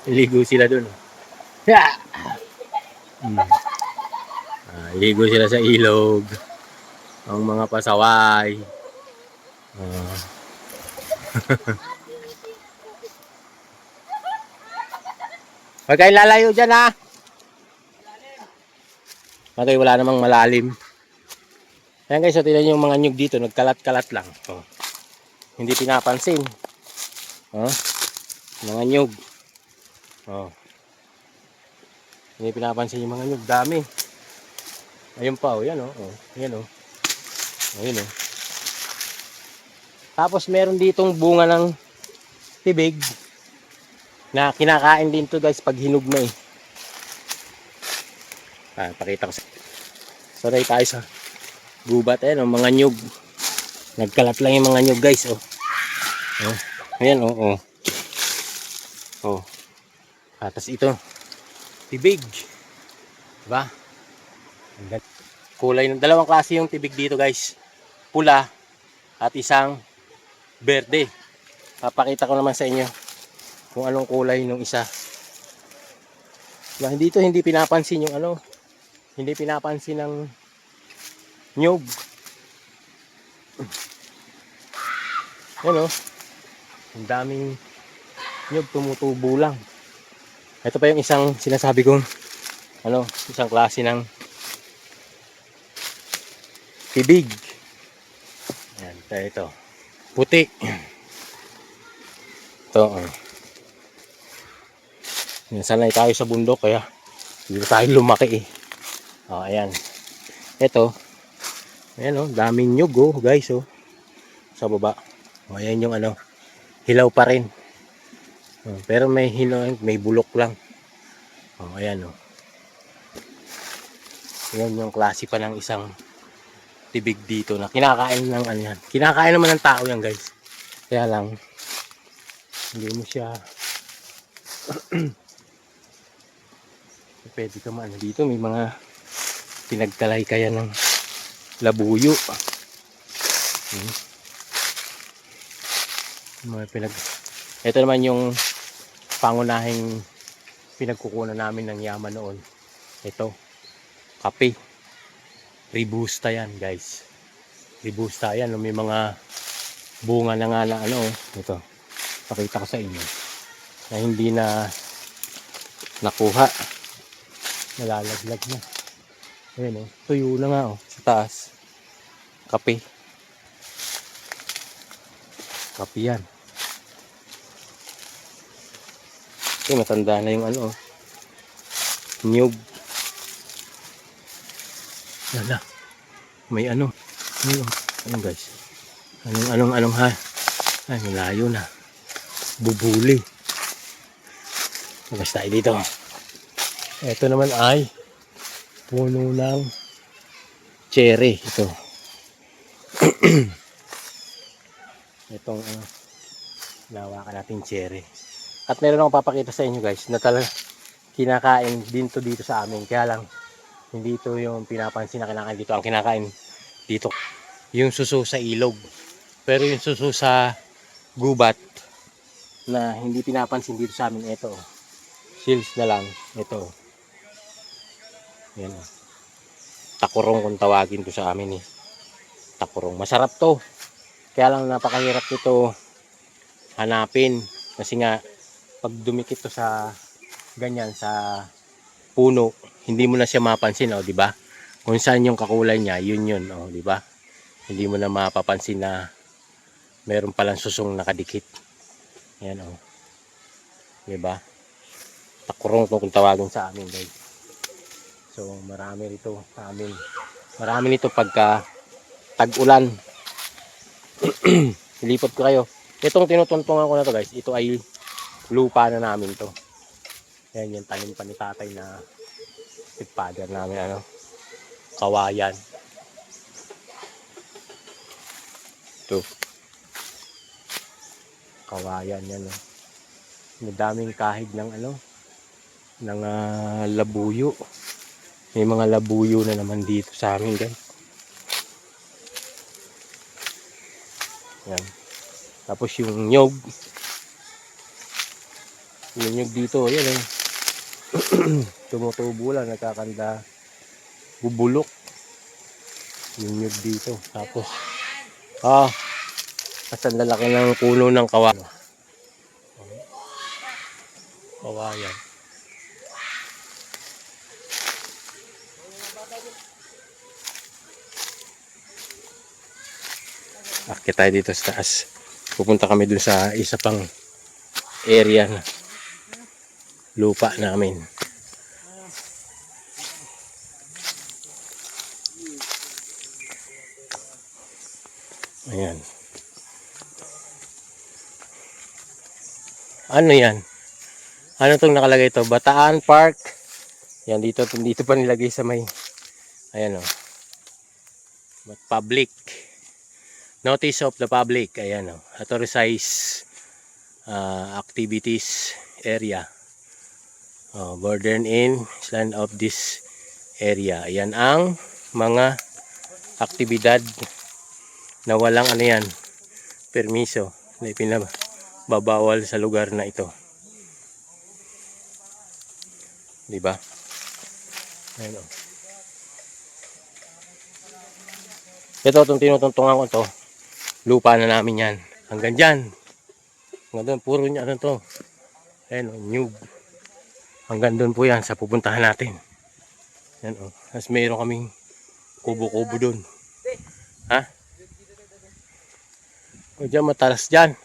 Iligo sila dun. Yeah! Hmm. Iligo sila sa ilog. Ang mga pasaway. Uh, Huwag kayong lalayo dyan ha. Okay, wala namang malalim. Ayan guys, so tignan nyo yung mga nyug dito. Nagkalat-kalat lang. Oh. Hindi pinapansin. Oh. Mga nyug. Oh. Hindi pinapansin yung mga nyug. Dami. Ayun pa, oh. Yan oh. Oh. Yan oh. Ayun oh. Tapos meron ditong bunga ng tibig na kinakain din to guys pag hinog na eh. Pakita ko sa. Sorry tayo sa gubat eh, no? Mga nyug. Nagkalat lang yung mga nyug guys oh. Oh. Ayan oh. Oh. Oh. Tapos ito tibig. Diba? Kulay ng dalawang klase yung tibig dito guys. Pula at isang berde. Papakita ko naman sa inyo kung anong kulay nung isa. Diba? Dito hindi pinapansin yung ano. Hindi pinapansin ng nyug. Yan o. Ang daming nyug tumutubo lang. Ito pa yung isang sinasabi kong ano, isang klase ng tibig. Yan, ito. Puti. Ito. Sanay tayo sa bundok kaya hindi tayo lumaki eh. Oh, ayan. Ito. Ayan oh, daming nyug oh, guys oh. Sa baba. Oh, ayan yung ano, hilaw pa rin. Oh, pero may hilaw, may bulok lang. Oh, ayan oh. Ayan yung klase pa ng isang tibig dito na kinakain ng ano yan. Kinakain naman ng tao yan guys. Kaya lang hindi mo siya pwede ka maano dito. May mga pinagtalay kaya ng labuyo. Ito naman yung pangunahing pinagkukunan namin ng yaman noon. Ito, kape. Ribusta yan guys. Ribusta yan. May mga bunga na nga na ano. Ito, pakita ko sa inyo. Na hindi na nakuha. Nalalaglag na. Ayan o, tuyo na nga o. Sa taas. Kape. Kape yan. Okay, matanda na yung ano o. Nyug. Lala. May ano. Ano guys. Anong ha. Ay, malayo na. Bubuli. Labas tayo dito. Ito naman ay puno ng cherry. Ito. Itong nawakan natin cherry. At meron akong papakita sa inyo guys na talaga kinakain din to dito sa amin. Kaya lang hindi to yung pinapansin na kinakain dito. Ang kinakain dito yung suso sa ilog. Pero yung suso sa gubat na hindi pinapansin dito sa amin, ito. Seals na lang. Ito. Yan. Takurong kung tawagin to sa amin eh. Takurong. Masarap to. Kaya lang napakahirap nito hanapin. Kasi nga pag dumikit to sa ganyan sa puno, hindi mo na siya mapansin, oh, di ba? Kung saan yung kakulay niya, yun, oh, di ba? Hindi mo na mapapansin na meron palang susong nakadikit. Yan, oh. Di ba? Takurong kung tawagin sa amin, guys. So, marami rito sa amin. Marami nito pagka tag-ulan. Ilipat ko kayo. Itong tinutuntungan ko na to, guys. Ito ay lupa na namin to. Yan yung tanim pa ni tatay na stepfather namin, ano, kawayan. Ito. Kawayan yan, oh. Madaming kahig ng ano, ng labuyo. May mga labuyo na naman dito sa amin, guys. Yan. Tapos yung nyog. Yung nyug dito, yan eh. Tumutubo lang, nagkakanda. Bubulok. Yung nyug dito. Tapos, kasan lalaki ng puno ng kawayan. Kawayan. Akit tayo dito sa taas. Pupunta kami dun sa isa pang area na lupa namin. Ayan. Ano yan? Ano itong nakalagay ito? Bataan Park. Yan, dito pa nilagay sa may, ayan o. Public. Notice of the public. Ayan o. Authorized activities area. Burden in land of this area. Ayan ang mga aktibidad na walang ano yan, permiso na ipinababawal sa lugar na ito. Diba? Ayan o. Ito, itong tinutungtungan ko to, lupa na namin yan. Hanggang dyan. Hanggang doon, puro niya ano to. Ayan o, nyug. Hanggang doon po yan sa pupuntahan natin. Ayan o. Tapos mayroon kaming kubo-kubo doon. Ha? O dyan, matalas dyan.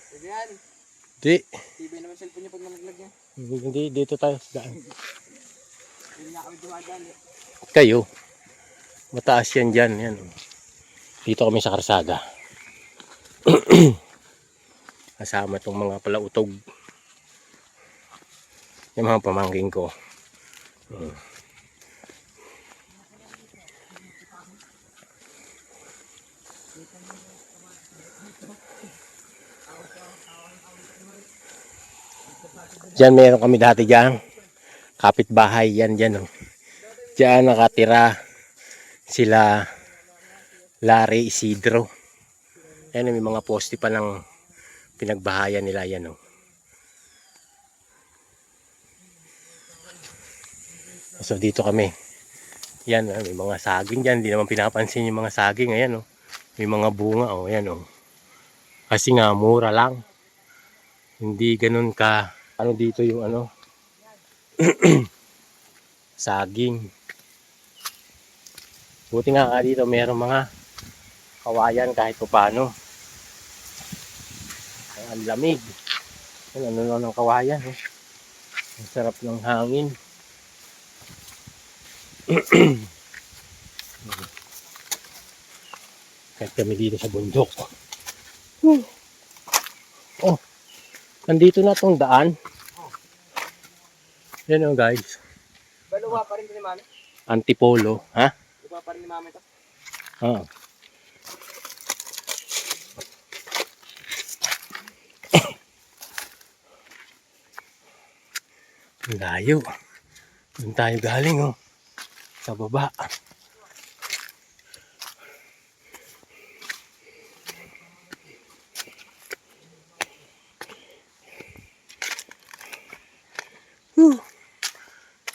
Di. Tibay naman cellphone niya pag nalaglag niya. Hindi, dito tayo sa daan. Hindi na kami dumadaan eh. Kayo. Mataas yan dyan. Yan o. Dito kami sa karsada. Kasama itong mga palautog. Yung mga pamangking ko. Diyan meron kami dati dyan. Kapitbahay yan dyan. Oh. Diyan nakatira sila Larry Isidro. Ayan, may mga poste pa ng pinagbahayan nila yan. Oh. So dito kami. Yan, may mga saging dyan. Hindi naman pinapansin yung mga saging. Ayan, oh. May mga bunga. Oh. Ayan, oh. Kasi nga, mura lang. Hindi ganun ka, ano dito yung ano, saging. Buti nga dito, mayroong mga kawayan kahit paano. Ang lamig. Ano ng kawayan. Oh. Ang sarap ng hangin. Kahit kami dito sa bundok. Oh, nandito na tong daan. Yan o guys. Baluwa pa rin ni Mami? Antipolo, ha? Luwa pa rin ni Mami ito? Ah. Layo. Doon tayo galing oh. Sa baba.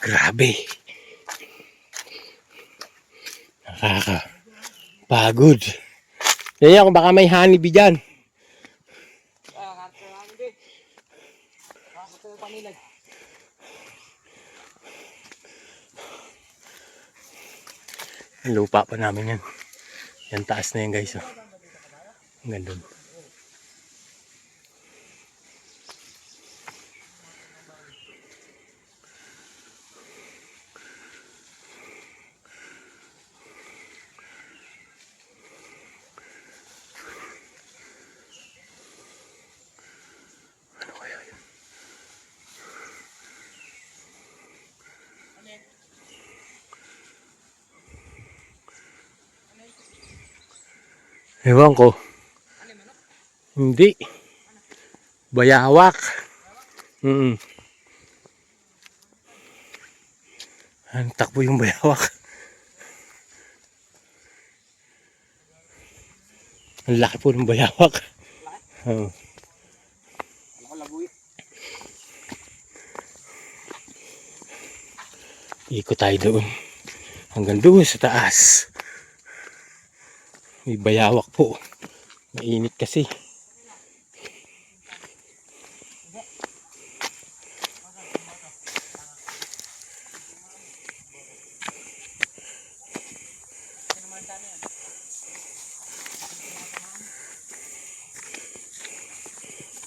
Grabe. Nakakapagod. Yan kung baka may honeybee dyan. Kakakita namin din. Kakakita ng panilag. Ang lupa pa namin yan. Yan taas na yan guys. Oh. Hanggang doon. Ewan ko. Hindi. Bayawak. Ang takbo yung bayawak. Ang laki po ng bayawak. Ako labuyo. Ikot tayo doon. Hanggang doon sa taas. May bayawak po. Mainit kasi.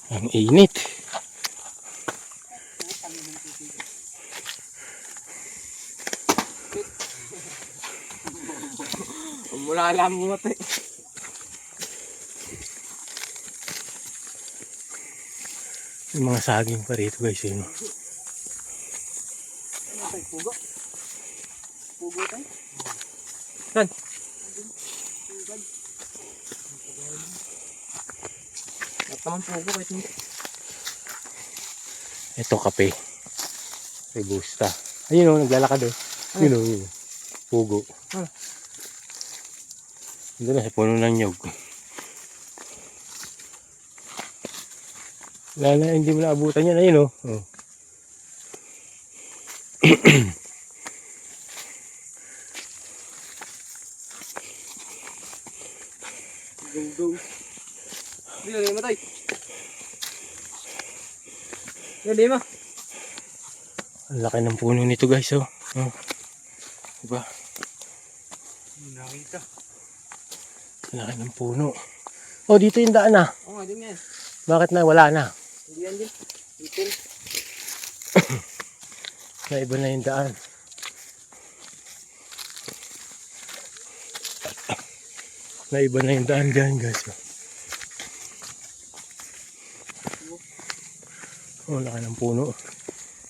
Ang init. Mula alam mo ito eh. May mga saging pa rito guys. Yun. Ano tayo? Pugo? Pugo tayo? Saan? At naman pugo kahit hindi. Ito kape. Robusta. Ayun o, naglalakad eh. Yun o, yun. Pugo. Ah. Doon na sa puno ng nyog. Lala, hindi mo naabutan yan. Ayun o. Oh. Gunggung. Hindi mo tayo. Hindi mo. Ang laki ng puno nito guys oh. Oh. Diba? Nakita. Ang laki ng puno. Oh, dito yung daan ah. Oo nga, din yan. Bakit na wala na? Hindi yan din. Itin. Naiba na yung daan. Naiba na yung daan dyan guys. Oh, laki ng puno.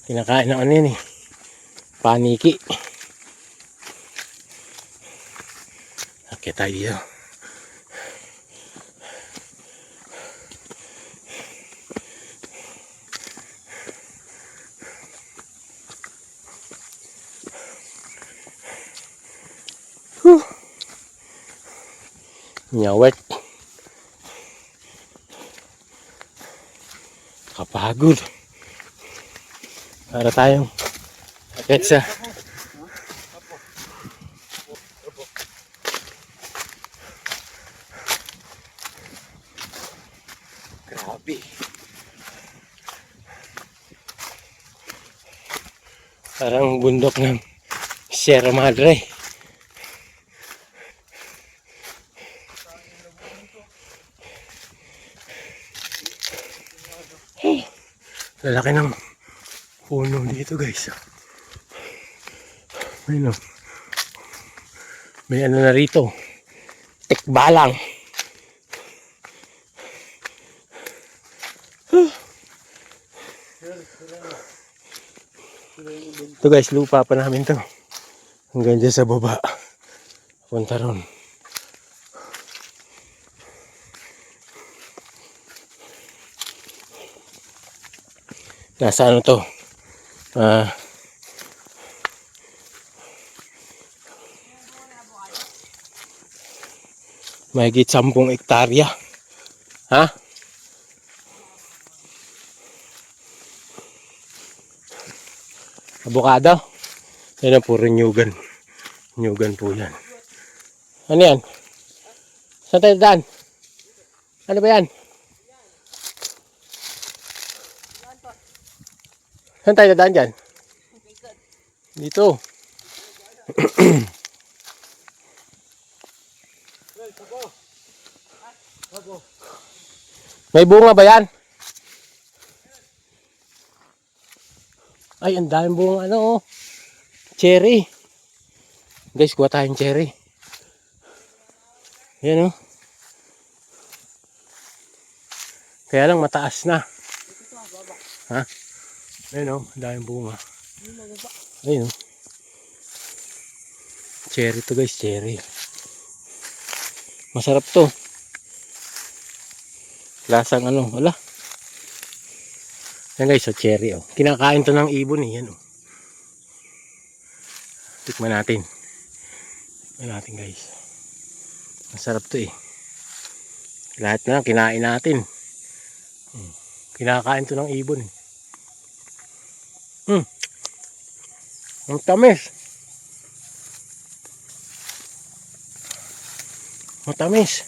Kinakain ng ano yan eh. Paniki. Okay tayo dito. Nyawet. Kapagod. Para tayong akit sa grabe. Parang bundok ng Sierra Madre. Lalaki ng puno dito guys. Ayun o. May ano na rito. Tikbalang. Ito guys, lupa pa namin to. Hanggang dyan sa baba. Punta ron. Nasa ano to? Mahigit 10 hektarya. Ha? Abukado? Yan ang puro nyugan. Nyugan po yan. Ano yan? Saan tayo daan? Ano ba yan? Saan tayo daan dyan? Dito. May bunga ba yan? Ay, ang daming bunga ano oh. Cherry. Guys, kuha tayong cherry. Yan oh. Kaya lang mataas na. Ha? Ayun oh, ang daming bunga. Ayun oh. Cherry to guys, cherry. Masarap to. Lasang ano, wala. Yan guys, so cherry oh. Kinakain to ng ibon eh, yan oh. Tikman natin. Tikman natin guys. Masarap to eh. Lahat na kinain natin. Kinakain to ng ibon eh. Ang tamis. Matamis.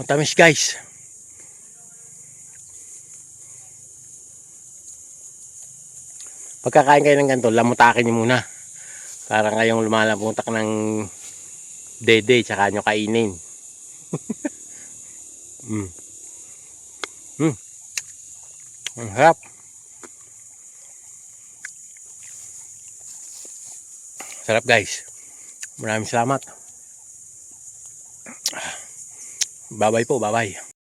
Matamis guys. Pagkakain kayo ng ganito, lamutakin nyo muna. Para ngayong lumalapuntak ng dede, tsaka nyo kainin. Mm. Mm. Ang harap. Sarap guys. Maraming salamat. Bye-bye po, bye-bye.